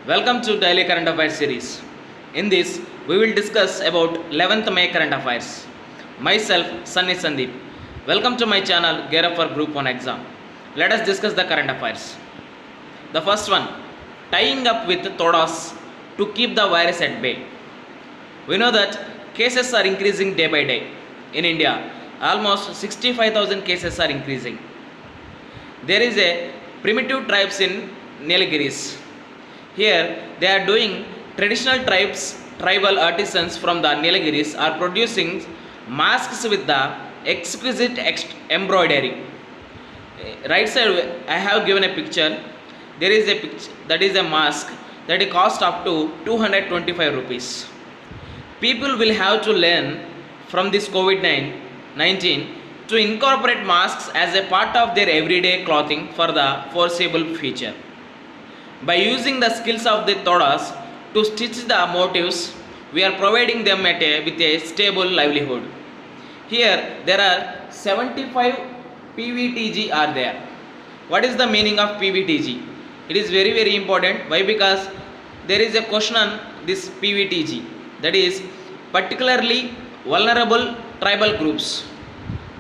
Welcome to Daily Current Affairs series. In this, we will discuss about 11th May current affairs. Myself, Sunny Sandeep. Welcome to my channel, Gear Up for Group 1 exam. Let us discuss the current affairs. The first one, tying up with Todas to keep the virus at bay. We know that cases are increasing day by day. In India, almost 65,000 cases are increasing. There is a primitive tribes in Nilgiris. Here they are doing traditional tribal artisans from the Nilgiris are producing masks with the exquisite embroidery. Right side I have given a picture. There is a picture that is a mask that it cost up to 225 rupees. People will have to learn from this COVID-19 to incorporate masks as a part of their everyday clothing for the foreseeable future. By using the skills of the Todas to stitch the motifs, we are providing them with a stable livelihood. Here there are 75 PVTG are there. What is the meaning of PVTG? It is very important. Why? Because there is a question on this PVTG, that is particularly vulnerable tribal groups.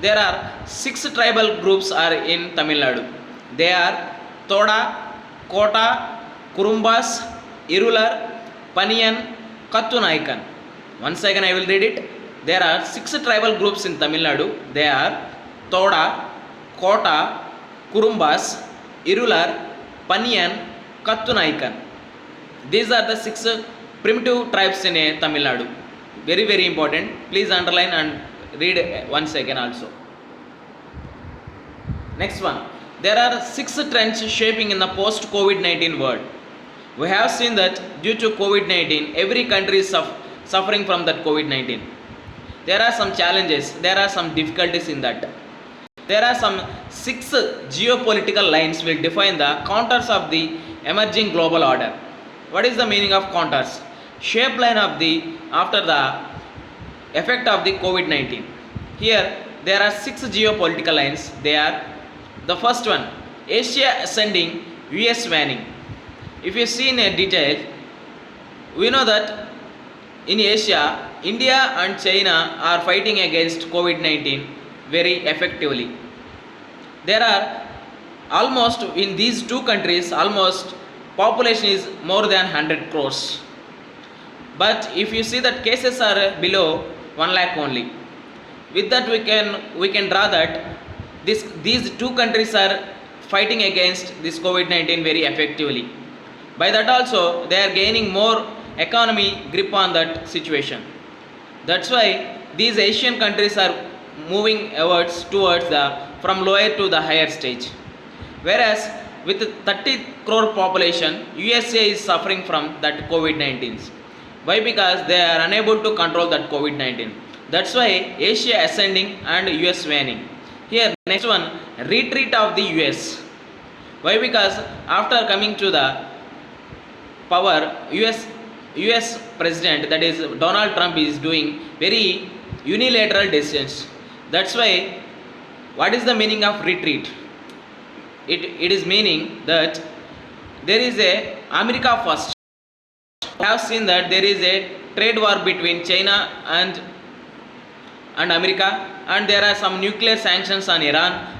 There are 6 tribal groups are in Tamil Nadu. They are Toda, Kota, Kurumbas, Irular, Paniyan, Kattunaikan. Once again I will read it. There are 6 tribal groups in Tamil Nadu. They are Toda, Kota, Kurumbas, Irular, Paniyan, Kattunaikan. These are the 6 primitive tribes in Tamil Nadu. Very important. Please underline and read once again also. Next one. There are 6 trends shaping in the post-COVID-19 world. We have seen that due to COVID-19, every country is suffering from that COVID-19. There are some challenges, there are some difficulties in that. There are some 6 geopolitical lines will define the contours of the emerging global order. What is the meaning of contours? Shape line of the after the effect of the COVID-19. Here there are 6 geopolitical lines. They are: the first one, Asia ascending, US waning. If you see in a detail, we know that in Asia, India and China are fighting against COVID-19 very effectively. There are almost in these 2 countries, almost population is more than 100 crores. But if you see that cases are below 1 lakh only. With that we can draw that these 2 countries are fighting against this COVID-19 very effectively. By that also they are gaining more economy grip on that situation. That's why these Asian countries are moving towards the from lower to the higher stage. Whereas with 30 crore population, USA is suffering from that COVID-19. Why? Because they are unable to control that COVID-19. That's why Asia ascending and US waning. Here next one, retreat of the US. Why? Because after coming to the power, US president, that is Donald Trump, is doing very unilateral decisions. That's why, what is the meaning of retreat? It is meaning that there is a America first. We have seen that there is a trade war between China and America, and there are some nuclear sanctions on Iran.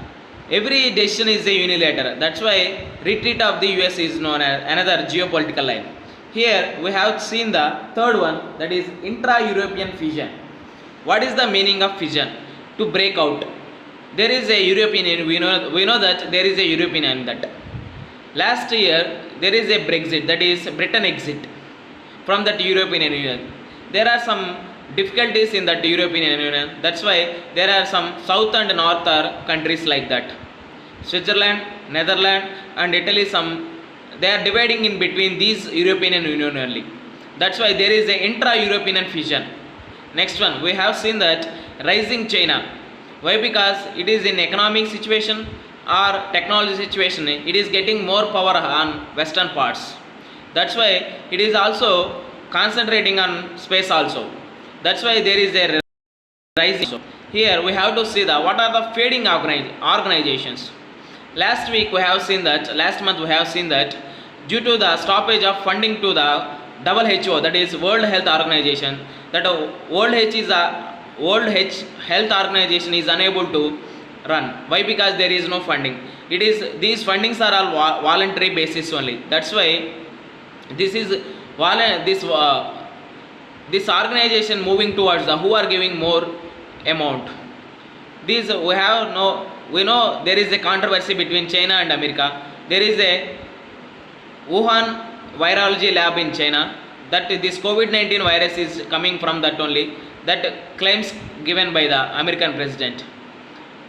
Every decision is a unilateral. That's why retreat of the US is known as another geopolitical line. Here we have seen the third one, that is intra-European fission. What is the meaning of fission? To break out. There is a European Union. We know that there is a European Union. That last year there is a Brexit, that is Britain exit from that European Union. There are some difficulties in that European Union. That's why there are some south and north are countries like that. Switzerland, Netherlands and Italy, they are dividing in between these European Union only. That's why there is a intra-European fission. Next one, we have seen that rising China. Why? Because it is in economic situation or technology situation, it is getting more power on western parts. That's why it is also concentrating on space also. That's why there is a rising. Here we have to see what are the fading organizations. Last month we have seen that due to the stoppage of funding to the WHO, that is World Health Organization. That World Health Organization is unable to run. Why? Because there is no funding. These fundings are all voluntary basis only. That's why this is this organization moving towards the who are giving more amount. These we know there is a controversy between China and America. There is a Wuhan virology lab in China that this COVID-19 virus is coming from that only, that claims given by the American president.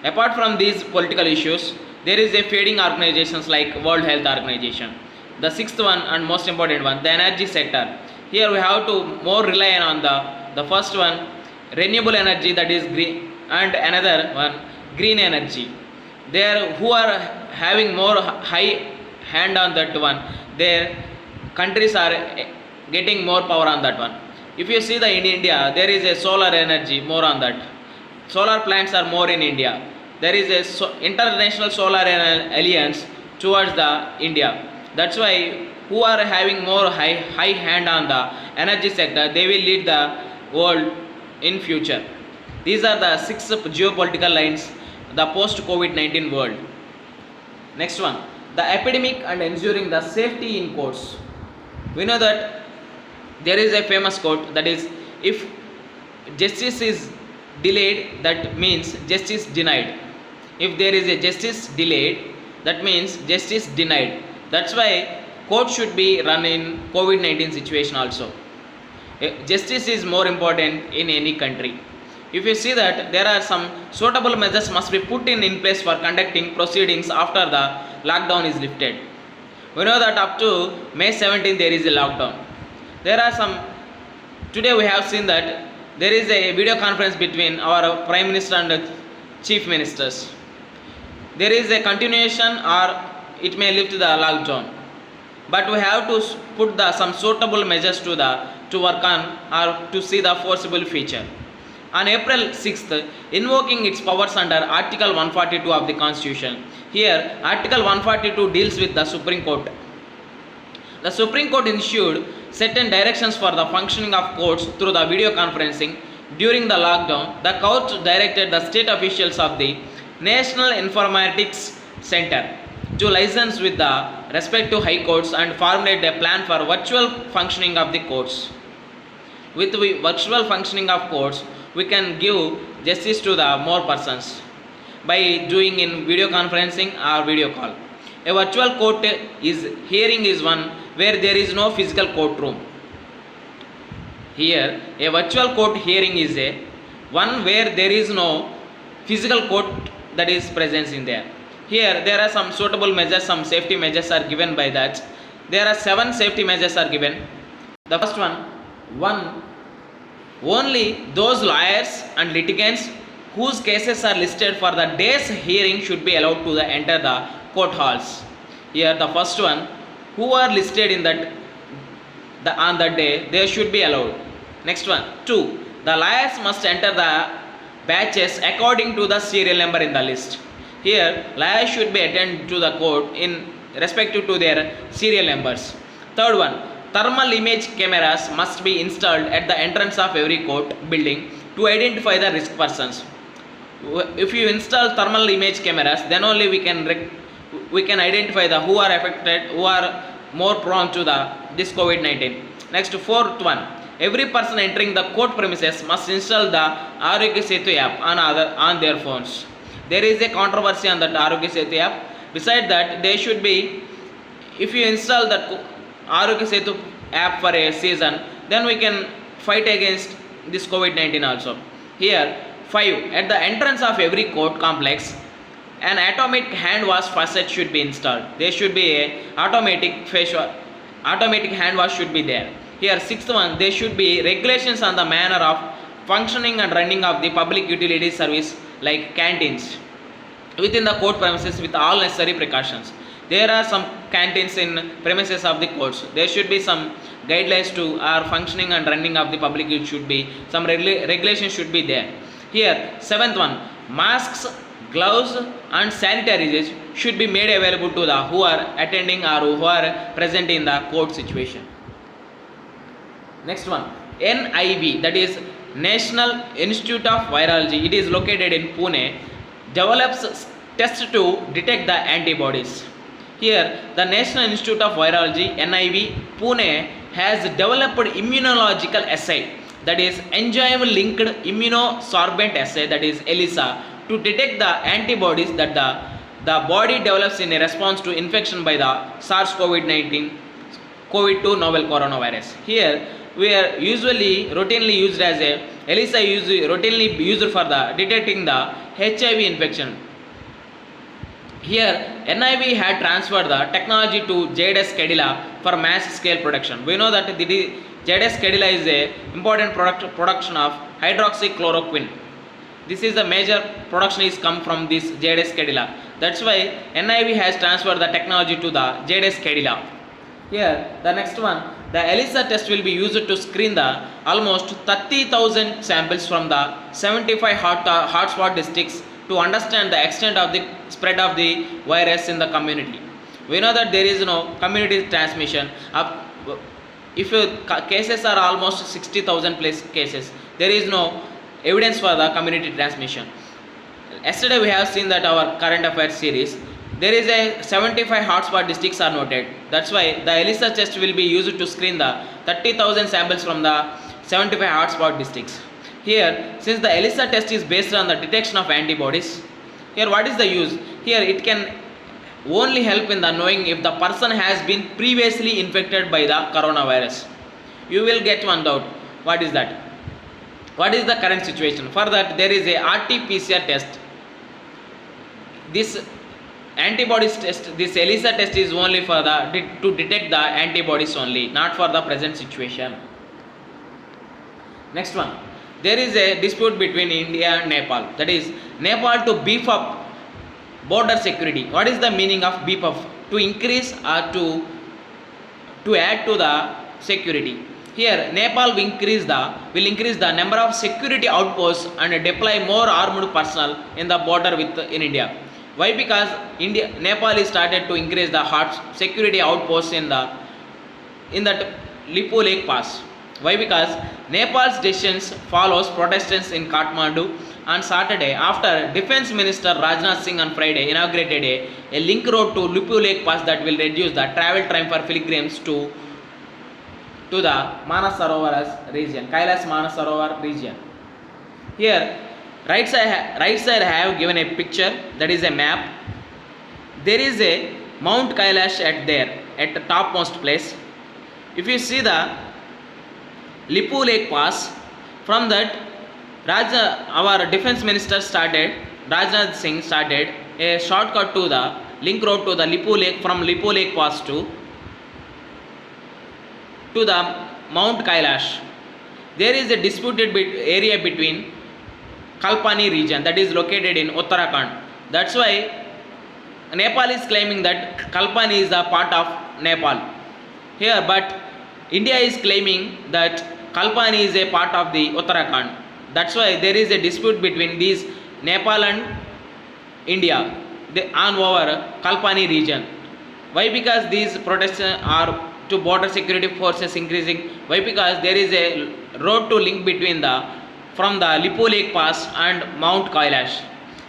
Apart from these political issues, there is a fading organizations like World Health Organization. The sixth one and most important one, the energy sector. Here we have to more rely on the first one, renewable energy, that is green, and another one, green energy. There who are having more high hand on that one, their countries are getting more power on that one. If you see in India, there is a solar energy more on that. Solar plants are more in India. There is a international solar alliance towards the India. That's why who are having more high hand on the energy sector, they will lead the world in future. These are the 6 geopolitical lines, the post COVID-19 world. Next one, the epidemic and ensuring the safety in courts. We know that there is a famous quote, that is, if justice is delayed, that means justice denied. If there is a justice delayed, that means justice denied. That's why court should be run in COVID-19 situation also. Justice is more important in any country. If you see that there are some suitable measures must be put in place for conducting proceedings after the lockdown is lifted. We know that up to May 17 there is a lockdown. There are some, today we have seen that there is a video conference between our Prime Minister and Chief Ministers. There is a continuation or it may lift the lockdown. But we have to put some suitable measures to work on or to see the forcible feature. On April 6th, invoking its powers under Article 142 of the Constitution. Here, Article 142 deals with the Supreme Court. The Supreme Court issued certain directions for the functioning of courts through the video conferencing. During the lockdown, the court directed the state officials of the National Informatics Center to license with the respective high courts and formulate a plan for virtual functioning of the courts. With the virtual functioning of courts, we can give justice to the more persons by doing in video conferencing or video call. A virtual court hearing is one where there is no physical courtroom. Here, a virtual court hearing is one where there is no physical court that is present in there. Here, there are some suitable measures, some safety measures are given by that. There are 7 safety measures are given. The first one, only those lawyers and litigants whose cases are listed for the day's hearing should be allowed to enter the court halls. Here, the first one, who are listed in on that day, they should be allowed. Next one, 2, the lawyers must enter the batches according to the serial number in the list. Here, lawyers should be attended to the court in respective to their serial numbers. Third one, thermal image cameras must be installed at the entrance of every court building to identify the risk persons. If you install thermal image cameras, then only we can identify the who are affected, who are more prone to this COVID-19. Next, fourth one, every person entering the court premises must install the Arogya Setu app on their phones. There is a controversy on that Arogya Setu app. Besides that, there should be, if you install that Arogya Setu app for a season, then we can fight against this COVID-19 also. Here, 5, at the entrance of every court complex, an automatic hand wash faucet should be installed. There should be a automatic hand wash should be there. Here, 6th one, there should be regulations on the manner of functioning and running of the public utility service like canteens within the court premises with all necessary precautions. There are some canteens in premises of the courts. There should be some guidelines to our functioning and running of the public. It should be some regulations should be there. Here, 7th one, masks gloves and sanitaries should be made available to the who are attending or who are present in the court situation. Next one, NIV, that is National Institute of Virology, it is located in Pune, develops tests to detect the antibodies. Here the National Institute of Virology, NIV, Pune has developed immunological assay, that is enzyme linked immunosorbent assay, that is ELISA, to detect the antibodies that the body develops in a response to infection by the SARS-CoV-19 COVID-2 novel coronavirus. Here we are routinely used as a ELISA routinely used for the detecting the HIV infection. Here NIV had transferred the technology to JDS Cadila for mass scale production. We know that the JDS Cadila is a important production of hydroxychloroquine. This is the major production is come from this JDS Cadila. That's why NIV has transferred the technology to the JDS Cadila. Here the next one, the ELISA test will be used to screen the almost 30,000 samples from the 75 hotspot districts to understand the extent of the spread of the virus in the community. We know that there is no community transmission. If cases are almost 60,000 plus cases, there is no evidence for the community transmission. Yesterday we have seen that our current affairs series, there is a 75 hotspot districts are noted. That's why the ELISA test will be used to screen the 30,000 samples from the 75 hotspot districts. Here, since the ELISA test is based on the detection of antibodies, here what is the use? Here it can only help in the knowing if the person has been previously infected by the coronavirus. You will get one doubt. What is that? What is the current situation? For that there is a RT-PCR test. This antibodies test, this ELISA test is only for the to detect the antibodies only, not for the present situation. Next one, there is a dispute between India and Nepal, that is Nepal to beef up border security. What is the meaning of beef up? To increase or to add to the security. Here Nepal will increase the number of security outposts and deploy more armed personnel in the border in India. Why? Because Nepal is started to increase the security outposts in that Lipu Lake Pass. Why? Because Nepal's decisions follows protests in Kathmandu on Saturday after Defense Minister Rajnath Singh on Friday inaugurated a link road to Lipu Lake Pass that will reduce the travel time for pilgrims to the Manasarovar region, Kailas Manasarovar region. Here right side I have given a picture, that is a map. There is a Mount Kailash at the topmost place. If you see the Lipu Lake Pass, from that our defense minister Rajnath Singh started a shortcut to the link road to the Lipu Lake, from Lipu Lake Pass to the Mount Kailash. There is a disputed area between Kalpani region that is located in Uttarakhand. That's why Nepal is claiming that Kalpani is a part of Nepal. Here, but India is claiming that Kalpani is a part of the Uttarakhand. That's why there is a dispute between these Nepal and India on over Kalpani region. Why? Because these protests are to border security forces increasing. Why? Because there is a road to link between from the Lipu Lake Pass and Mount Kailash.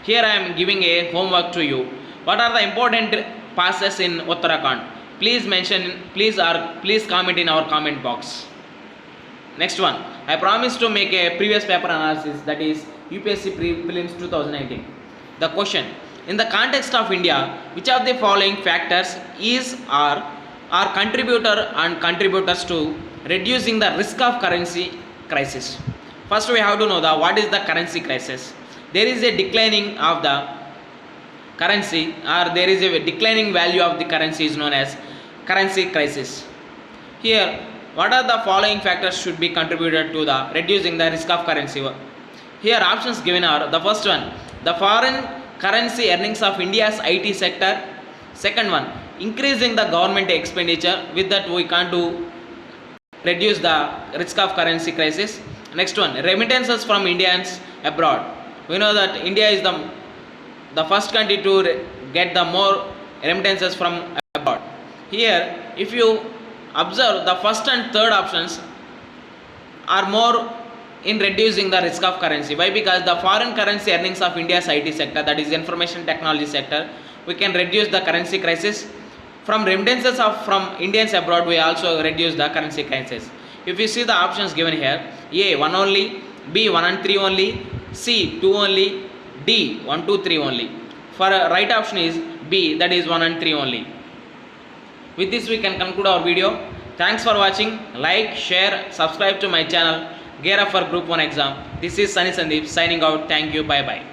Here I am giving a homework to you. What are the important passes in Uttarakhand? Please mention, please comment in our comment box. Next one, I promise to make a previous paper analysis, that is UPSC PRELIMS 2019. The question, in the context of India, which of the following factors are contributors to reducing the risk of currency crisis? First we have to know what is the currency crisis. There is a declining of the currency, or there is a declining value of the currency is known as currency crisis. Here, what are the following factors should be contributed to the reducing the risk of currency? Here options given are: the first one, the foreign currency earnings of India's IT sector. Second one, increasing the government expenditure. With that we can't reduce the risk of currency crisis. Next one, remittances from Indians abroad. We know that India is the the first country to get the more remittances from abroad. Here, if you observe, the first and third options are more in reducing the risk of currency. Why? Because the foreign currency earnings of India's IT sector, that is information technology sector, we can reduce the currency crisis. From remittances from Indians abroad, we also reduce the currency crisis. If you see the options given here, A 1 only, B 1 and 3 only, C 2 only, D 1 2 3 only. For right option is B, that is 1 and 3 only. With this we can conclude our video. Thanks for watching. Like, share, subscribe to my channel. Gear up for Group 1 exam. This is Sunny Sandeep signing out. Thank you. Bye bye.